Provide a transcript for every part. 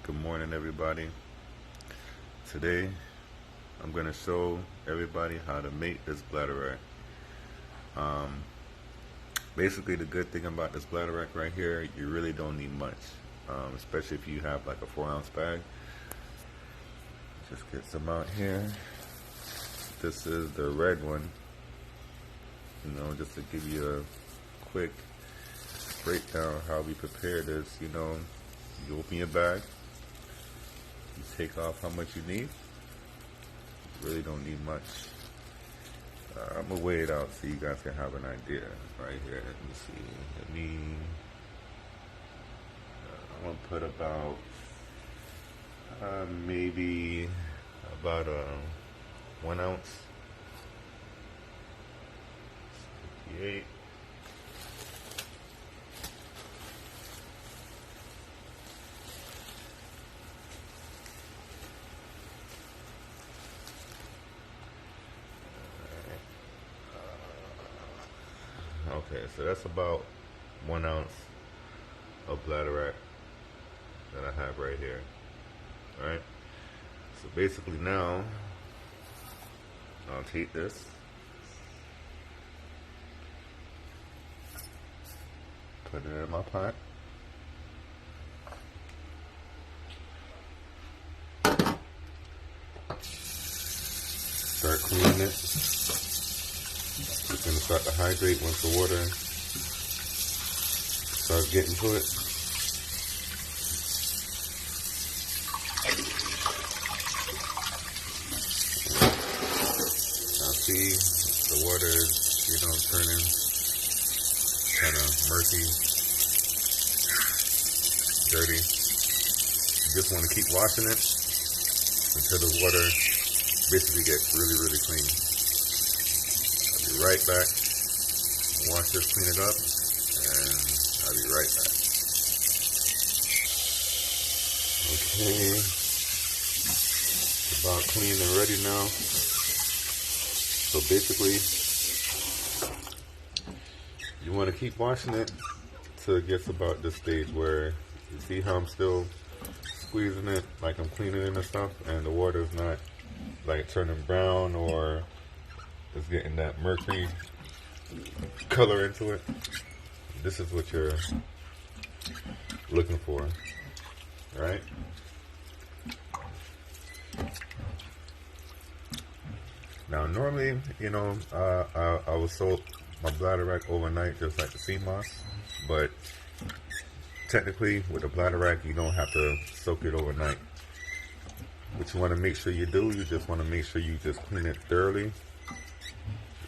Good morning, everybody. Today I'm going to show everybody how to make this bladderwrack. Basically, the good thing about this bladderwrack right here, you really don't need much, especially if you have like a 4-ounce bag. Just get some out here. This is the red one, just to give you a quick breakdown of how we prepare this. You open your bag, you take off how much you need. You really don't need much. I'm gonna weigh it out so you guys can have an idea right here. Let me see. I'm gonna put about maybe about 1 ounce. 58. Okay, so that's about 1 ounce of bladderwrack that I have right here. Alright, so basically now I'll take this, put it in my pot, start cleaning it. It's going to start to hydrate once the water starts getting to it. Now see, the water is, turning kind of murky, dirty. You just want to keep washing it until the water basically gets really, really clean. I'll be right back. Wash this, clean it up, and I'll be right back. Okay, it's about clean and ready now. So basically, you want to keep washing it till it gets about this stage where you see how I'm still squeezing it, like I'm cleaning it and stuff, and the water is not like turning brown or it's getting that murky color into it. This is what you're looking for, right? Now normally, I would soak my bladderwrack overnight just like the sea moss, but technically with the bladderwrack you don't have to soak it overnight. What you want to make sure you do, you just want to make sure you just clean it thoroughly,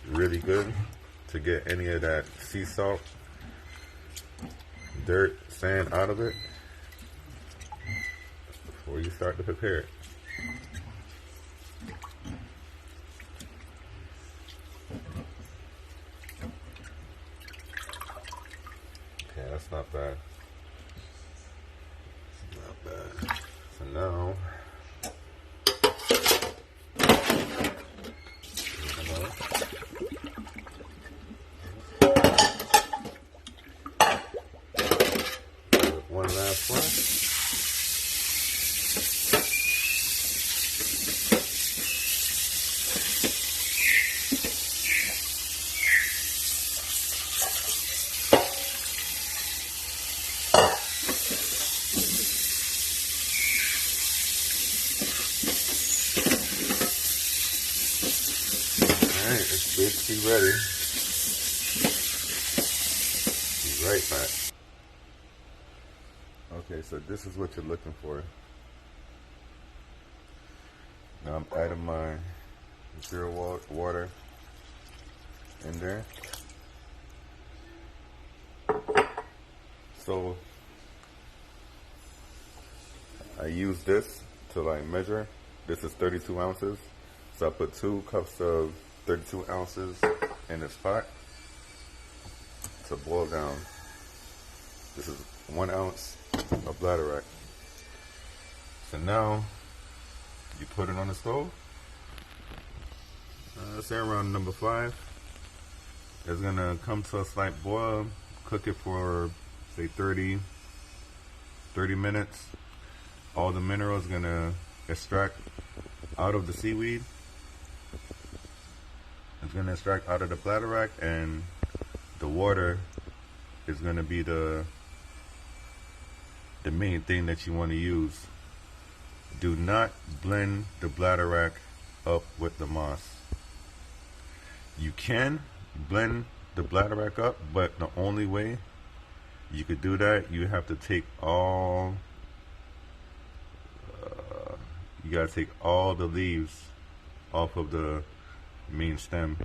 really good, to get any of that sea salt, dirt, sand out of it before you start to prepare it. Okay, that's not bad. It's not bad. So now, one last one. Alright, it's basically ready. Be right back. Okay, so this is what you're looking for. Now I'm adding my zero water in there. So I use this to measure. This is 32 ounces. So I put 2 cups of 32 ounces in this pot to boil down. This is 1 ounce of bladderwrack. So now you put it on the stove. Let's say around number 5. It's gonna come to a slight boil. Cook it for say 30 minutes. all the minerals gonna extract out of the seaweed. It's gonna extract out of the bladderwrack, and the water is gonna be the main thing that you want to use. Do not blend the bladderwrack up with the moss. You can blend the bladderwrack up, but the only way you could do that, you have to take all you gotta take all the leaves off of the main stem,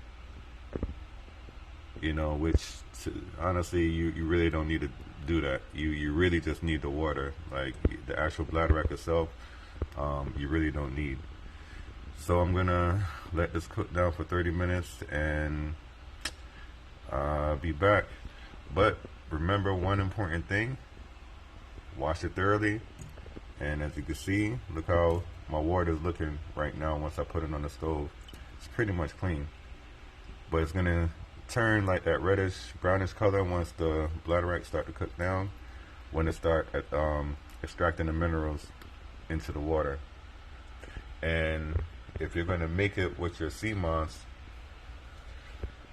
you know, which honestly you really don't need to do that. You really just need the water. Like the actual bladderwrack itself, you really don't need. So I'm gonna let this cook down for 30 minutes and be back. But remember one important thing: wash it thoroughly. And as you can see, look how my water is looking right now once I put it on the stove. It's pretty much clean, but it's gonna turn like that reddish brownish color once the bladderwrack start to cook down, when it start extracting the minerals into the water. And if you're gonna make it with your sea moss,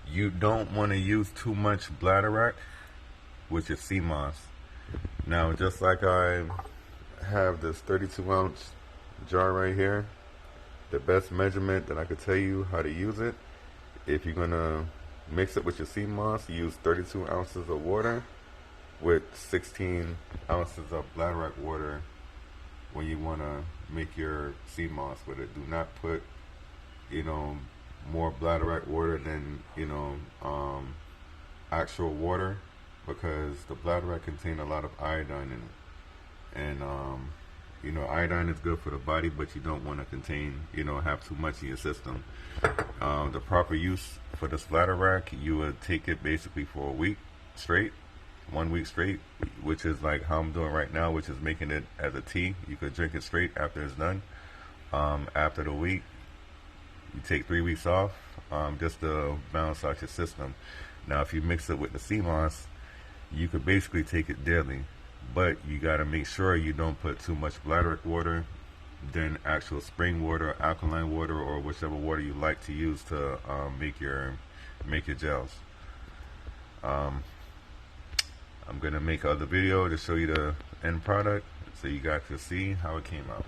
you don't want to use too much bladderwrack with your sea moss. Now, just like I have this 32-ounce jar right here, the best measurement that I could tell you how to use it, if you're gonna mix it with your sea moss, use 32 ounces of water with 16 ounces of bladderwrack water when you want to make your sea moss with it. Do not put, you know, more bladderwrack water than, you know, actual water, because the bladderwrack contain a lot of iodine in it. And you know, iodine is good for the body, but you don't want to contain, you know, have too much in your system. The proper use for this bladderwrack, you would take it basically for a week straight, 1 week straight, which is like how I'm doing right now, which is making it as a tea. You could drink it straight after it's done. After the week, you take 3 weeks off, just to balance out your system. Now, if you mix it with the sea moss, you could basically take it daily, but you got to make sure you don't put too much bladderwrack water than actual spring water, alkaline water, or whichever water you like to use to make your gels. I'm gonna make another video to show you the end product, so you guys can see how it came out.